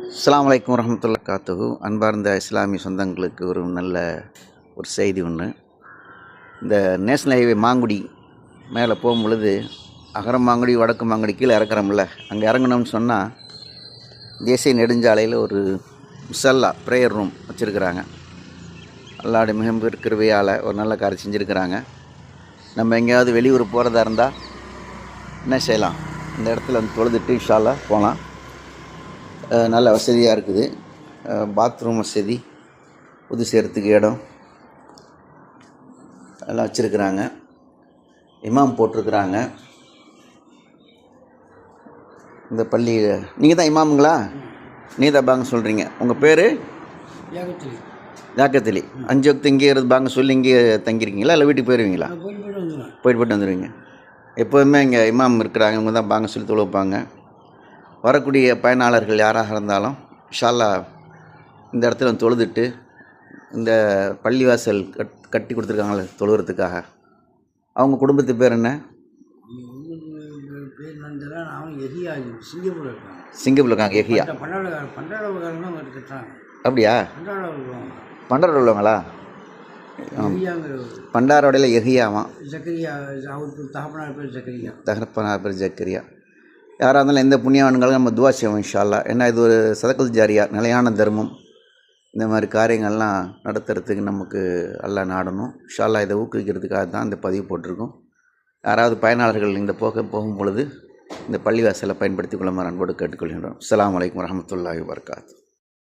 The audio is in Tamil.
அஸ்ஸலாமு அலைக்கும் வரஹ்மத்துல்லாஹி வபரகாத்துஹு. அன்பார்ந்த இஸ்லாமிய சொந்தங்களுக்கு ஒரு செய்தி ஒன்று. இந்த நேஷனல் ஹைவே மாங்குடி மேலே போகும்பொழுது அகரம் மாங்குடி வடக்கு மாங்குடி கீழே இறக்குறோம்ல, அங்கே இறங்கணும்னு சொன்னால் தேசிய நெடுஞ்சாலையில் ஒரு முசல்லா ப்ரேயர் ரூம் வச்சுருக்கிறாங்க. அல்லாஹ்வுடைய மிகப்பெரிய கிருபையால் ஒரு நல்ல காரியம் செஞ்சுருக்கிறாங்க. நம்ம எங்கேயாவது வெளியூர் போகிறதா இருந்தால் என்ன செய்யலாம், இந்த இடத்துல வந்து தொழுதுட்டு இன்ஷா அல்லாஹ் போகலாம். நல்ல வசதியாக இருக்குது. பாத்ரூம் வசதி, புது செய்கிறதுக்கு இடம் எல்லாம் வச்சுருக்குறாங்க. இமாம் போட்டிருக்குறாங்க. இந்த பள்ளி நீங்கள் தான் இமாமுங்களா? நீ தான் பாங்க சொல்கிறீங்க. உங்கள் பேர்? ஜாக்கத்திலி. 5 வக்து இங்கே இருந்து பாங்க சொல்லி இங்கே தங்கியிருக்கீங்களா, இல்லை வீட்டுக்கு போயிடுவீங்களா? போயிட்டு வந்துடுவீங்க. எப்போதுமே இங்கே இமாம் இருக்கிறாங்க, இவங்க தான் பாங்க சொல்லி தொழுவைப்பாங்க. வரக்கூடிய பயனாளர்கள் யாராக இருந்தாலும் இன்ஷா அல்லாஹ் இந்த இடத்துல தொழுதுட்டு, இந்த பள்ளிவாசல் கட்டி கொடுத்துருக்காங்களே தொழுகிறதுக்காக, அவங்க குடும்பத்து பேர் என்ன? சிங்கப்பூரில் இருக்காங்க. எஹியா. அப்படியா? பண்டாரோட உள்ளவங்களா? பண்டாரோடையில் எஹியாவான். தகப்பனார் பேர் ஜக்கரியா. யாராக இருந்தாலும் எந்த புண்ணியவான்களும் நம்ம துவா செய்வோம் இன்ஷா அல்லாஹ். ஏன்னா இது ஒரு சதகல் ஜாரியா, நிலையான தர்மம். இந்த மாதிரி காரியங்கள்லாம் நடத்துறதுக்கு நமக்கு அல்லாஹ் நாடணும். இன்ஷா அல்லாஹ் இதை ஊக்குவிக்கிறதுக்காக தான் இந்த பதிவு போட்டிருக்கோம். யாராவது பயனாளர்கள் இந்த போகும் பொழுது இந்த பள்ளிவாசலை பயன்படுத்தி கொள்ளுமாறு அன்போடு கேட்டுக்கொள்கின்றோம். அஸ்ஸலாமு அலைக்கும் வரஹ்மத்துல்லாஹி வபரகாத்துஹு.